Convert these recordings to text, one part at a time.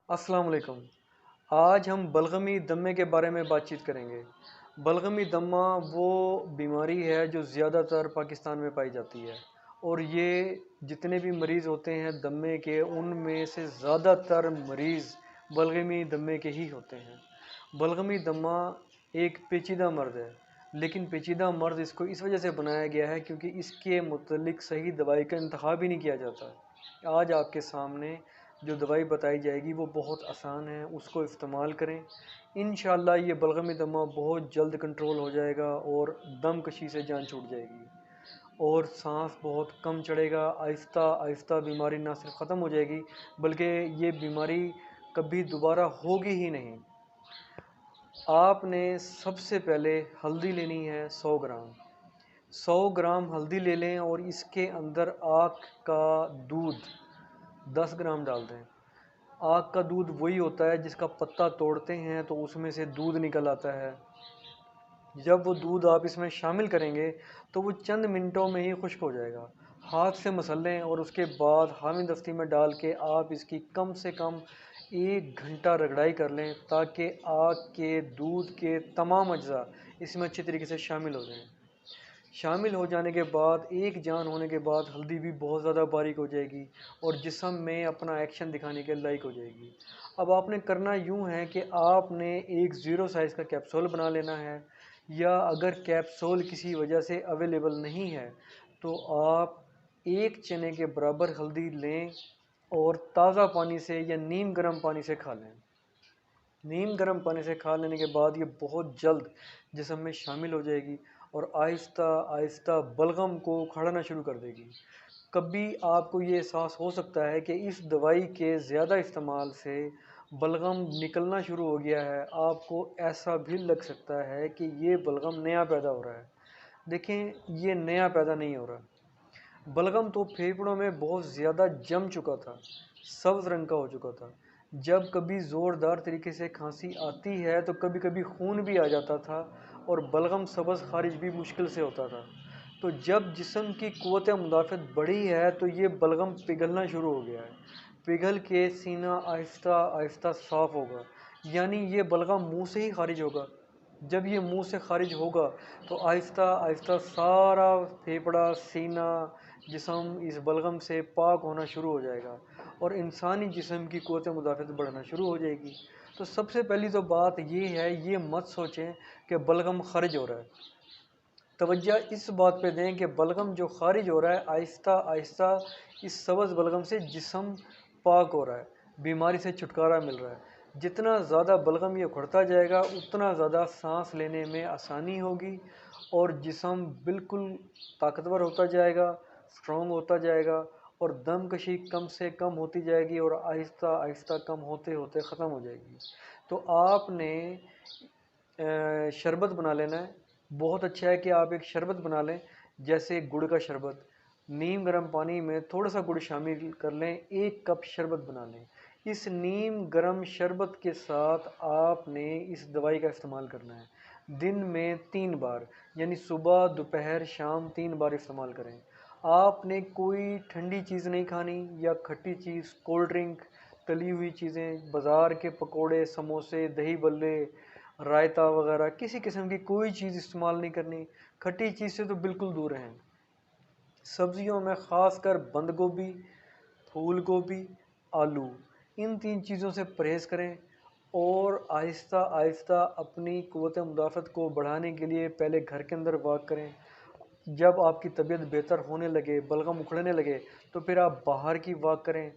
السلام علیکم۔ آج ہم بلغمی دمے کے بارے میں بات چیت کریں گے۔ بلغمی دمہ وہ بیماری ہے جو زیادہ تر پاکستان میں پائی جاتی ہے، اور یہ جتنے بھی مریض ہوتے ہیں دمے کے ان میں سے زیادہ تر مریض بلغمی دمے کے ہی ہوتے ہیں۔ بلغمی دمہ ایک پیچیدہ مرض ہے، لیکن پیچیدہ مرض اس کو اس وجہ سے بنایا گیا ہے کیونکہ اس کے متعلق صحیح دوائی کا انتخاب ہی نہیں کیا جاتا۔ آج آپ کے سامنے جو دوائی بتائی جائے گی وہ بہت آسان ہے، اس کو استعمال کریں، انشاءاللہ یہ بلغمی دمہ بہت جلد کنٹرول ہو جائے گا اور دم کشی سے جان چھوٹ جائے گی اور سانس بہت کم چڑھے گا۔ آہستہ آہستہ بیماری نہ صرف ختم ہو جائے گی بلکہ یہ بیماری کبھی دوبارہ ہوگی ہی نہیں۔ آپ نے سب سے پہلے ہلدی لینی ہے 100 گرام۔ 100 گرام ہلدی لے لیں اور اس کے اندر آک کا دودھ 10 گرام ڈال دیں۔ آک کا دودھ وہی ہوتا ہے جس کا پتا توڑتے ہیں تو اس میں سے دودھ نکل آتا ہے۔ جب وہ دودھ آپ اس میں شامل کریں گے تو وہ چند منٹوں میں ہی خشک ہو جائے گا۔ ہاتھ سے مسل لیں اور اس کے بعد حامی دستی میں ڈال کے آپ اس کی کم سے کم 1 گھنٹہ رگڑائی کر لیں تاکہ آک کے دودھ کے تمام اجزاء اس میں اچھی طریقے سے شامل ہو جائیں۔ شامل ہو جانے کے بعد ایک جان ہونے کے بعد ہلدی بھی بہت زیادہ باریک ہو جائے گی اور جسم میں اپنا ایکشن دکھانے کے لائق ہو جائے گی۔ اب آپ نے کرنا یوں ہے کہ آپ نے ایک 0 سائز کا کیپسول بنا لینا ہے، یا اگر کیپسول کسی وجہ سے اویلیبل نہیں ہے تو آپ ایک چنے کے برابر ہلدی لیں اور تازہ پانی سے یا نیم گرم پانی سے کھا لیں۔ نیم گرم پانی سے کھا لینے کے بعد یہ بہت جلد جسم میں شامل ہو جائے گی اور آہستہ آہستہ بلغم کو کھڑنا شروع کر دے گی۔ کبھی آپ کو یہ احساس ہو سکتا ہے کہ اس دوائی کے زیادہ استعمال سے بلغم نکلنا شروع ہو گیا ہے، آپ کو ایسا بھی لگ سکتا ہے کہ یہ بلغم نیا پیدا ہو رہا ہے۔ دیکھیں، یہ نیا پیدا نہیں ہو رہا۔ بلغم تو پھیپھڑوں میں بہت زیادہ جم چکا تھا، سبز رنگ کا ہو چکا تھا۔ جب کبھی زوردار طریقے سے کھانسی آتی ہے تو کبھی کبھی خون بھی آ جاتا تھا اور بلغم سبز خارج بھی مشکل سے ہوتا تھا۔ تو جب جسم کی قوت مدافعت بڑھی ہے تو یہ بلغم پگھلنا شروع ہو گیا ہے۔ پگھل کے سینہ آہستہ آہستہ صاف ہوگا، یعنی یہ بلغم منہ سے ہی خارج ہوگا۔ جب یہ منہ سے خارج ہوگا تو آہستہ آہستہ سارا پھیپھڑا، سینہ، جسم اس بلغم سے پاک ہونا شروع ہو جائے گا اور انسانی جسم کی قوت مدافعت بڑھنا شروع ہو جائے گی۔ تو سب سے پہلی تو بات یہ ہے، یہ مت سوچیں کہ بلغم خارج ہو رہا ہے۔ توجہ اس بات پہ دیں کہ بلغم جو خارج ہو رہا ہے آہستہ آہستہ اس سبز بلغم سے جسم پاک ہو رہا ہے، بیماری سے چھٹکارا مل رہا ہے۔ جتنا زیادہ بلغم یہ اکھڑتا جائے گا اتنا زیادہ سانس لینے میں آسانی ہوگی اور جسم بالکل طاقتور ہوتا جائے گا، اسٹرانگ ہوتا جائے گا اور دم کشی کم سے کم ہوتی جائے گی اور آہستہ آہستہ کم ہوتے ہوتے ختم ہو جائے گی۔ تو آپ نے شربت بنا لینا ہے۔ بہت اچھا ہے کہ آپ ایک شربت بنا لیں، جیسے گڑ کا شربت۔ نیم گرم پانی میں تھوڑا سا گڑ شامل کر لیں، 1 کپ شربت بنا لیں۔ اس نیم گرم شربت کے ساتھ آپ نے اس دوائی کا استعمال کرنا ہے۔ دن میں 3 بار، یعنی صبح، دوپہر، شام 3 بار استعمال کریں۔ آپ نے کوئی ٹھنڈی چیز نہیں کھانی یا کھٹی چیز، کولڈ ڈرنک، تلی ہوئی چیزیں، بازار کے پکوڑے، سموسے، دہی بلے، رائتا وغیرہ کسی قسم کی کوئی چیز استعمال نہیں کرنی۔ کھٹی چیز سے تو بالکل دور رہیں۔ سبزیوں میں خاص کر بند گوبھی، پھول گوبھی، آلو، ان 3 چیزوں سے پرہیز کریں اور آہستہ آہستہ اپنی قوت مدافعت کو بڑھانے کے لیے پہلے گھر کے اندر واک کریں۔ جب آپ کی طبیعت بہتر ہونے لگے، بلغم اکھڑنے لگے تو پھر آپ باہر کی واک کریں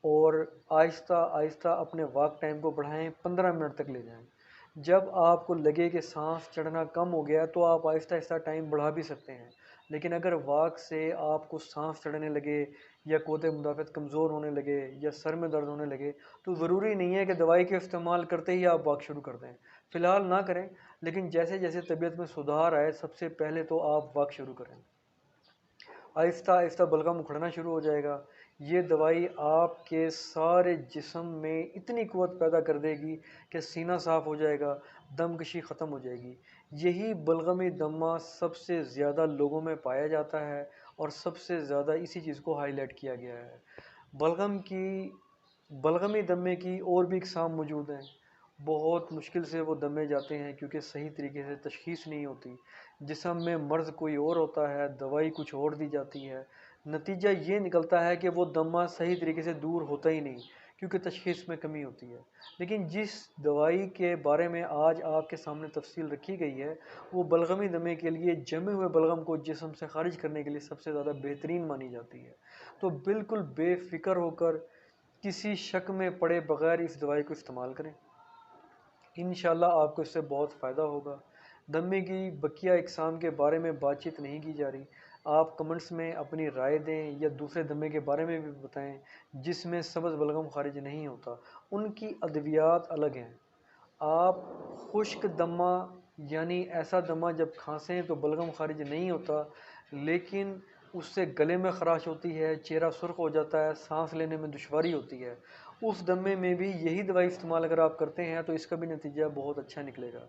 اور آہستہ آہستہ اپنے واک ٹائم کو بڑھائیں، 15 منٹ تک لے جائیں۔ جب آپ کو لگے کہ سانس چڑھنا کم ہو گیا تو آپ آہستہ آہستہ ٹائم بڑھا بھی سکتے ہیں، لیکن اگر واک سے آپ کو سانس چڑھنے لگے یا قوت مدافعت کمزور ہونے لگے یا سر میں درد ہونے لگے تو ضروری نہیں ہے کہ دوائی کے استعمال کرتے ہی آپ واک شروع کر دیں۔ فی الحال نہ کریں، لیکن جیسے جیسے طبیعت میں سدھار آئے سب سے پہلے تو آپ واک شروع کریں۔ آہستہ آہستہ بلغم اکھڑنا شروع ہو جائے گا۔ یہ دوائی آپ کے سارے جسم میں اتنی قوت پیدا کر دے گی کہ سینہ صاف ہو جائے گا، دم کشی ختم ہو جائے گی۔ یہی بلغمی دمہ سب سے زیادہ لوگوں میں پایا جاتا ہے اور سب سے زیادہ اسی چیز کو ہائی لائٹ کیا گیا ہے۔ بلغم کی بلغمی دمے کی اور بھی اقسام موجود ہیں، بہت مشکل سے وہ دمے جاتے ہیں کیونکہ صحیح طریقے سے تشخیص نہیں ہوتی، جسم میں مرض کوئی اور ہوتا ہے، دوائی کچھ اور دی جاتی ہے، نتیجہ یہ نکلتا ہے کہ وہ دمہ صحیح طریقے سے دور ہوتا ہی نہیں کیونکہ تشخیص میں کمی ہوتی ہے۔ لیکن جس دوائی کے بارے میں آج آپ کے سامنے تفصیل رکھی گئی ہے، وہ بلغمی دمے کے لیے جمے ہوئے بلغم کو جسم سے خارج کرنے کے لیے سب سے زیادہ بہترین مانی جاتی ہے۔ تو بالکل بے فکر ہو کر، کسی شک میں پڑے بغیر اس دوائی کو استعمال کریں، انشاءاللہ آپ کو اس سے بہت فائدہ ہوگا۔ دمے کی بقیہ اقسام کے بارے میں بات چیت نہیں کی جا رہی، آپ کمنٹس میں اپنی رائے دیں یا دوسرے دمے کے بارے میں بھی بتائیں جس میں سبز بلغم خارج نہیں ہوتا، ان کی ادویات الگ ہیں۔ آپ خشک دمہ یعنی ایسا دمہ جب کھانسیں تو بلغم خارج نہیں ہوتا لیکن اس سے گلے میں خراش ہوتی ہے، چہرہ سرخ ہو جاتا ہے، سانس لینے میں دشواری ہوتی ہے، اس دمے میں بھی یہی دوائی استعمال اگر آپ کرتے ہیں تو اس کا بھی نتیجہ بہت اچھا نکلے گا۔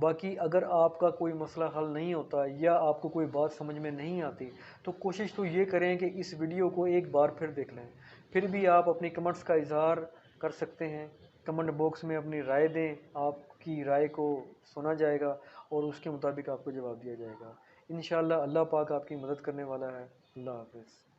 باقی اگر آپ کا کوئی مسئلہ حل نہیں ہوتا یا آپ کو کوئی بات سمجھ میں نہیں آتی تو کوشش تو یہ کریں کہ اس ویڈیو کو ایک بار پھر دیکھ لیں، پھر بھی آپ اپنی کمنٹس کا اظہار کر سکتے ہیں، کمنٹ باکس میں اپنی رائے دیں، آپ کی رائے کو سنا جائے گا اور اس کے مطابق آپ کو جواب دیا جائے گا۔ انشاءاللہ اللہ پاک آپ کی مدد کرنے والا ہے۔ اللہ حافظ۔